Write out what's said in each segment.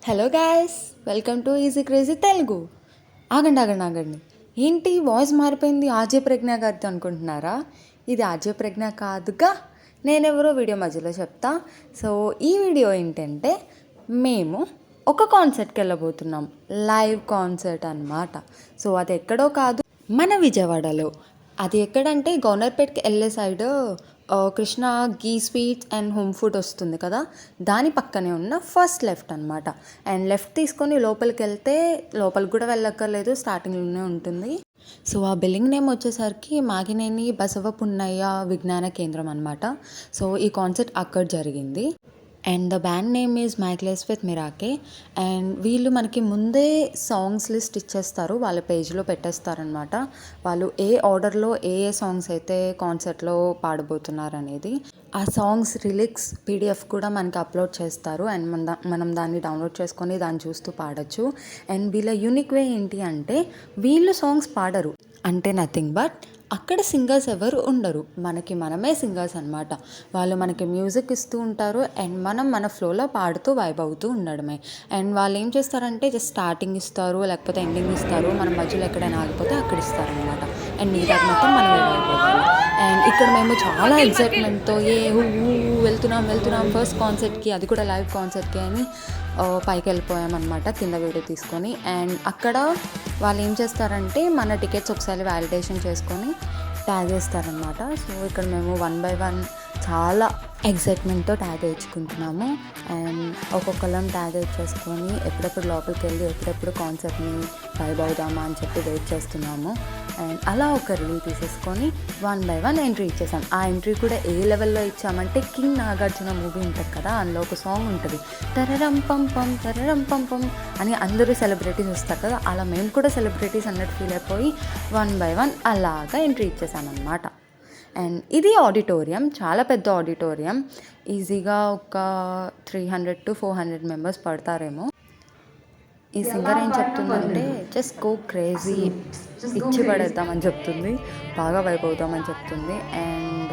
Hello guys, welcome to easy crazy Telugu. ఆగండి. ఏంటి voice మారిపోయింది ఆర్జే ప్రజ్ఞ గారితో అనుకుంటున్నారా? ఇది ఆర్జే ప్రజ్ఞ కాదుగా, నేనెవరో వీడియో మధ్యలో చెప్తా. సో ఈ వీడియో ఏంటంటే, మేము ఒక కాన్సర్ట్కి వెళ్ళబోతున్నాం. లైవ్ కాన్సర్ట్ అన్నమాట. సో అది ఎక్కడో కాదు, మన విజయవాడలో. అది ఎక్కడంటే గవర్నర్పేట్కి వెళ్ళే side Krishna ghee sweets and home food వస్తుంది కదా, దాని పక్కనే ఉన్న ఫస్ట్ లెఫ్ట్ అనమాట. అండ్ లెఫ్ట్ తీసుకొని లోపలికి వెళ్తే, లోపలికి కూడా వెళ్ళక్కర్లేదు, స్టార్టింగ్లోనే ఉంటుంది. సో ఆ బిల్డింగ్ నేమ్ వచ్చేసరికి మాగినేని బసవ పున్నయ్య విజ్ఞాన కేంద్రం అనమాట. సో ఈ కాన్సర్ట్ అక్కడ జరిగింది. And the band name is మైక్లెస్ విత్ మిరాకే. అండ్ వీళ్ళు మనకి ముందే సాంగ్స్ లిస్ట్ ఇచ్చేస్తారు, వాళ్ళ పేజ్లో పెట్టేస్తారనమాట. వాళ్ళు ఏ ఆర్డర్లో ఏ సాంగ్స్ అయితే కాన్సర్ట్లో పాడబోతున్నారు అనేది. ఆ సాంగ్స్ రిలిక్స్ పీడిఎఫ్ కూడా మనకి అప్లోడ్ చేస్తారు. అండ్ మనం దాన్ని డౌన్లోడ్ చేసుకొని దాన్ని చూస్తూ పాడచ్చు. అండ్ వీళ్ళ యూనిక్ వే ఏంటి అంటే, వీళ్ళు సాంగ్స్ పాడరు, అంటే నథింగ్ బట్ అక్కడ సింగర్స్ ఎవరు ఉండరు, మనమే సింగర్స్ అనమాట. వాళ్ళు మనకి మ్యూజిక్ ఇస్తూ ఉంటారు అండ్ మనం మన ఫ్లోలో పాడుతూ వైబ్ అవుతూ ఉండడమే. అండ్ వాళ్ళు ఏం చేస్తారంటే, జస్ట్ స్టార్టింగ్ ఇస్తారు, లేకపోతే ఎండింగ్ ఇస్తారు, మనం మధ్యలో ఎక్కడైనా ఆగిపోతే అక్కడ ఇస్తారనమాట. అండ్ మిగతా మొత్తం మనమే అయిపోతాం. అండ్ ఇక్కడ మేము చాలా ఎక్సైట్మెంట్తో వెళ్తున్నాం ఫస్ట్ కాన్సర్ట్కి, అది కూడా లైవ్ కాన్సర్ట్కి అని పైకి వెళ్ళిపోయామన్నమాట, కింద వీడియో తీసుకొని. అండ్ అక్కడ వాళ్ళు ఏం చేస్తారంటే, మన టికెట్స్ ఒకసారి వ్యాలిడేషన్ చేసుకొని ట్యాగ్ చేస్తారనమాట. సో ఇక్కడ మేము 1 by 1 చాలా ఎక్సైట్మెంట్తో ట్యాగ్ వేయించుకుంటున్నాము. అండ్ ఒక్కొక్కళ్ళం ట్యాగ్ వేయించేసుకొని ఎప్పుడెప్పుడు లోపలికి వెళ్ళి ఎప్పుడెప్పుడు కాన్సర్ట్ని వైబ్ అవుదామా అని చెప్పి వెయిట్ చేస్తున్నాము. అండ్ అలా ఒక రీల్ తీసేసుకొని 1 by 1 ఎంట్రీ ఇచ్చేసాం. ఆ ఎంట్రీ కూడా ఏ లెవెల్లో ఇచ్చామంటే, కింగ్ నాగార్జున మూవీ ఉంటుంది కదా, అందులో ఒక సాంగ్ ఉంటుంది, తరరం పంపం అని అందరూ సెలబ్రిటీస్ వస్తారు కదా, అలా మేము కూడా సెలబ్రిటీస్ అన్నట్టు ఫీల్ అయిపోయి 1 by 1 అలాగా ఎంట్రీ ఇచ్చేసామన్నమాట. అండ్ ఇది ఆడిటోరియం, చాలా పెద్ద ఆడిటోరియం, ఈజీగా ఒక 300 to 400 మెంబర్స్ పడతారేమో. ఈ సింగర్ ఏం చెప్తుందంటే, జస్ట్ గో క్రేజీ, ఇచ్చి పడేద్దామని చెప్తుంది, బాగా వైబ్ అవుతామని చెప్తుంది. అండ్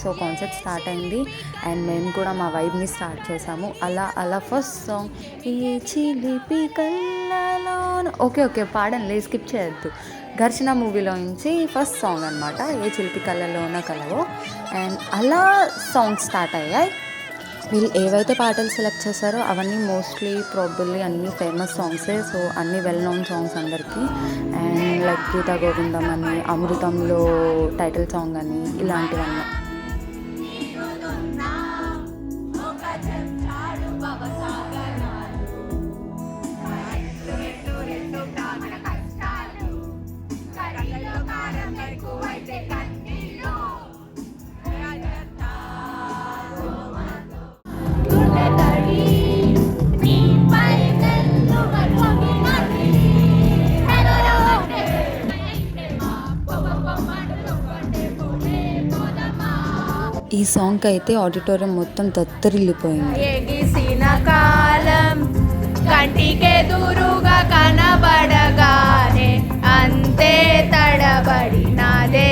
సో కాన్సర్ట్ స్టార్ట్ అయింది అండ్ మేము కూడా మా వైబ్ని స్టార్ట్ చేసాము. అలా ఫస్ట్ సాంగ్ ఈ చిలిపి కళ్ళలో, ఓకే పాడండి, స్కిప్ చేయొద్దు. ఘర్షణ మూవీలో నుంచి ఫస్ట్ సాంగ్ అనమాట, ఏ చిలిపి కళ్ళలోన కలవో. అండ్ అలా సాంగ్ స్టార్ట్ అయ్యాయి. వీళ్ళు ఏవైతే పాటలు సెలెక్ట్ చేశారో అవన్నీ మోస్ట్లీ ప్రాబబ్లీ అన్నీ ఫేమస్ సాంగ్సే. సో అన్నీ వెల్ నోన్ సాంగ్స్ అందరికీ. అండ్ లైక్ గీతా గోవిందం అని, అమృతంలో టైటిల్ సాంగ్ అని, ఇలాంటివన్నీ. ఈ సాంగ్కి అయితే ఆడిటోరియం మొత్తం దత్తరిల్లిపోయింది. ఎగిసిన కాలం కంటికే దూరుగా కనబడగానే అంతే తడబడినదే.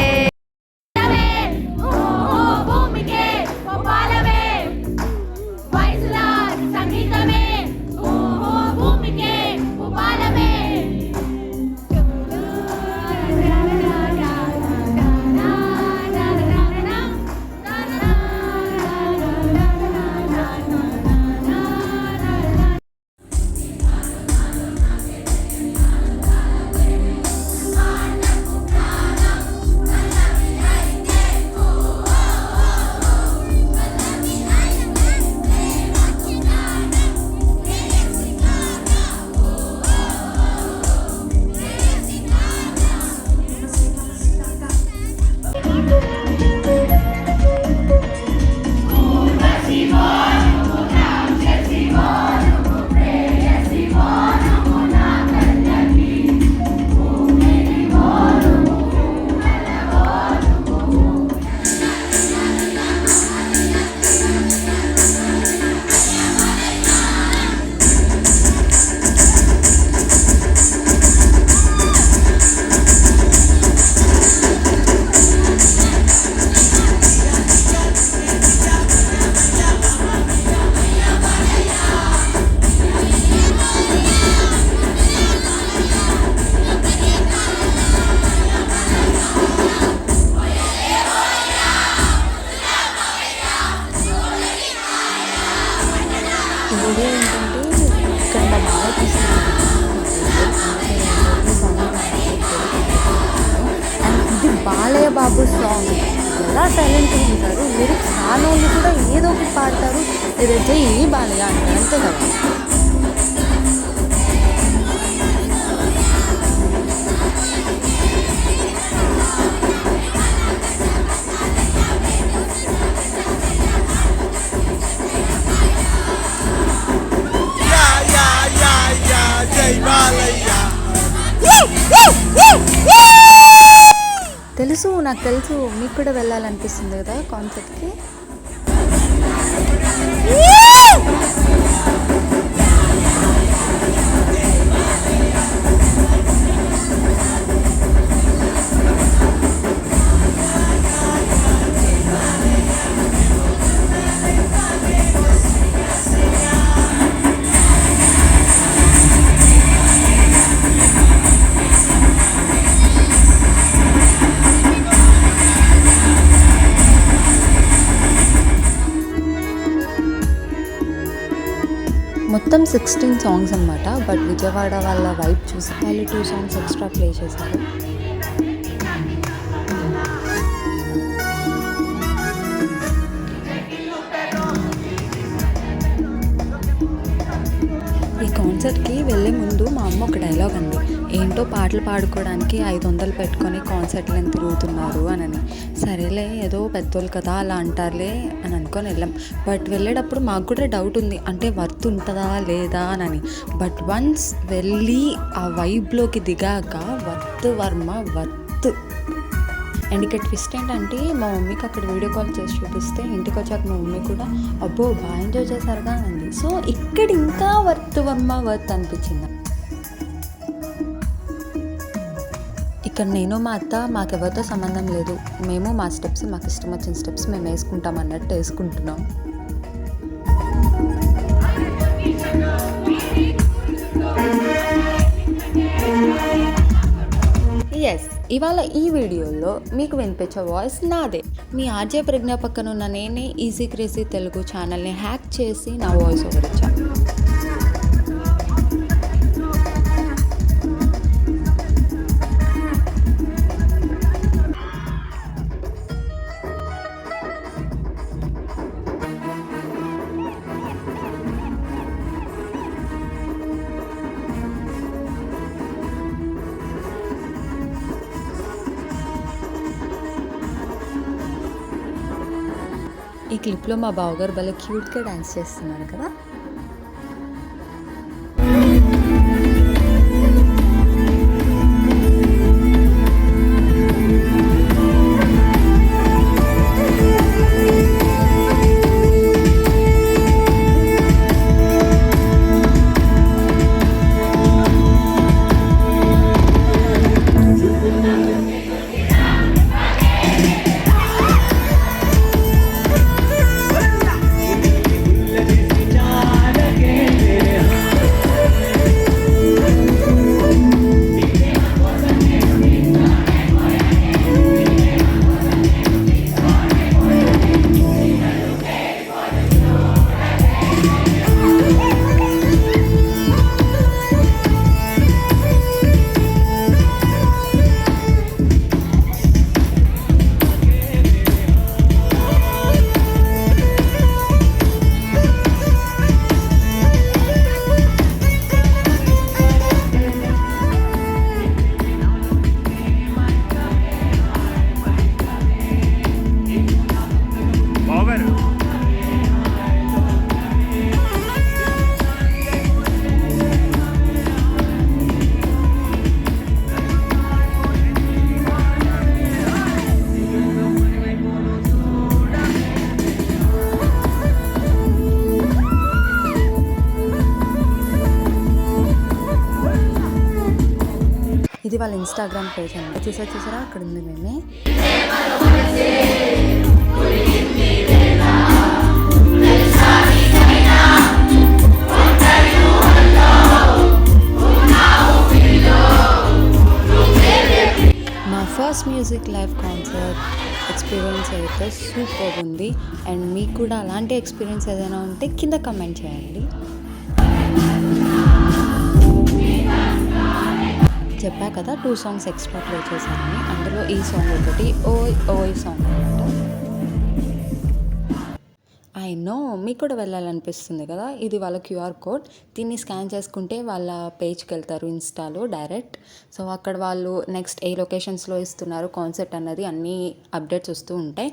వీడియో ఏంటంటే ఇక్కడ మా బాగా తీసుకున్నాను అండ్ ఇది బాలయ్య బాబు సాంగ్. ఎలా సైలెంట్గా ఉంటారు, లిరిక్స్ రానోళ్ళు కూడా ఏదో ఒకటి పాడతారు, ఏదైతే ఏ బాలయ్య అంటారు అంతే కదా. తెలుసు, నాకు తెలుసు, మీకు కూడా వెళ్ళాలనిపిస్తుంది కదా కాన్సర్ట్కి. మొత్తం 16 సాంగ్స్ అనమాట. బట్ విజయవాడ వాళ్ళ వైబ్ చూసి వాళ్ళు 2 సాంగ్స్ ఎక్స్ట్రా ప్లే చేశారు. ఈ కాన్సర్ట్కి వెళ్ళే ముందు మా అమ్మ ఒక డైలాగ్ అంది, ఏంటో పాటలు పాడుకోవడానికి 500 పెట్టుకొని కాన్సర్ట్లు ఎంత తిరుగుతున్నారు అని. సరేలే ఏదో పెద్దోళ్ళు కదా అలా అంటారులే అని అనుకొని వెళ్ళాం. బట్ వెళ్ళేటప్పుడు మాకు కూడా డౌట్ ఉంది, అంటే వర్త్ ఉంటుందా లేదా అని. బట్ వన్స్ వెళ్ళి ఆ వైబ్లోకి దిగాక వర్త్ వర్మ వర్త్. అండ్ ఇక్కడ ట్విస్ట్ ఏంటంటే మా మమ్మీకి అక్కడ వీడియో కాల్ చేసి చూపిస్తే ఇంటికి వచ్చాక మా మమ్మీ కూడా అబ్బో బాగా ఎంజాయ్ చేశారుగా అంది. సో ఇక్కడ ఇంకా వర్త్ వర్మ వర్త్ అనిపించింది. ఇక్కడ నేను మా అత్త మాకెవరితో సంబంధం లేదు, మేము మా స్టెప్స్ మాకు ఇష్టం వచ్చిన స్టెప్స్ మేము వేసుకుంటాం అన్నట్టు వేసుకుంటున్నాం. ఎస్, ఇవాళ ఈ వీడియోలో మీకు వినిపించే వాయిస్ నాదే. మీ ఆర్జే ప్రజ్ఞ పక్కన ఉన్న నేనే ఈజీ క్రేజీ తెలుగు ఛానల్ని హ్యాక్ చేసి నా వాయిస్ ఓవర్ ఇచ్చాను. ఈ క్లిప్లో మా బావగారు భలే క్యూట్గా డాన్స్ చేస్తున్నారు కదా. ఇది వాళ్ళ ఇన్స్టాగ్రామ్ పేజ్ అండి. చూసారా అక్కడ ఉంది మేమే. మా first music live concert experience అయితే సూపర్ ఉంది. అండ్ మీకు కూడా అలాంటి ఎక్స్పీరియన్స్ ఏదైనా ఉంటే కింద కమెంట్ చేయండి. చెప్పా కదా 2 సాంగ్స్ ఎక్స్ట్రా ప్లే చేశానని. అందులో ఈ సాంగ్ ఒకటి ఓయ్ ఓయ్ సాంగ్ అనమాట. ఐ నో మీకు కూడా వెళ్ళాలనిపిస్తుంది కదా. ఇది వాళ్ళ క్యూఆర్ కోడ్. దీన్ని స్కాన్ చేసుకుంటే వాళ్ళ పేజ్కి వెళ్తారు ఇన్స్టాలో డైరెక్ట్. సో అక్కడ వాళ్ళు నెక్స్ట్ ఏ లొకేషన్స్లో ఇస్తున్నారు కాన్సర్ట్ అన్నది అన్నీ అప్డేట్స్ వస్తూ ఉంటాయి.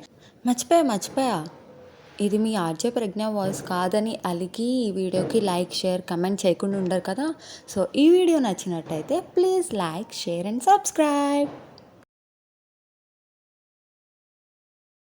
మర్చిపోయా, ఇది మీ ఆర్జే ప్రజ్ఞ వాయిస్ కాదని అలిగి ఈ వీడియోకి లైక్, షేర్, కమెంట్ చేయకుండా ఉండరు కదా. సో ఈ వీడియో నచ్చినట్టయితే please like, share and subscribe.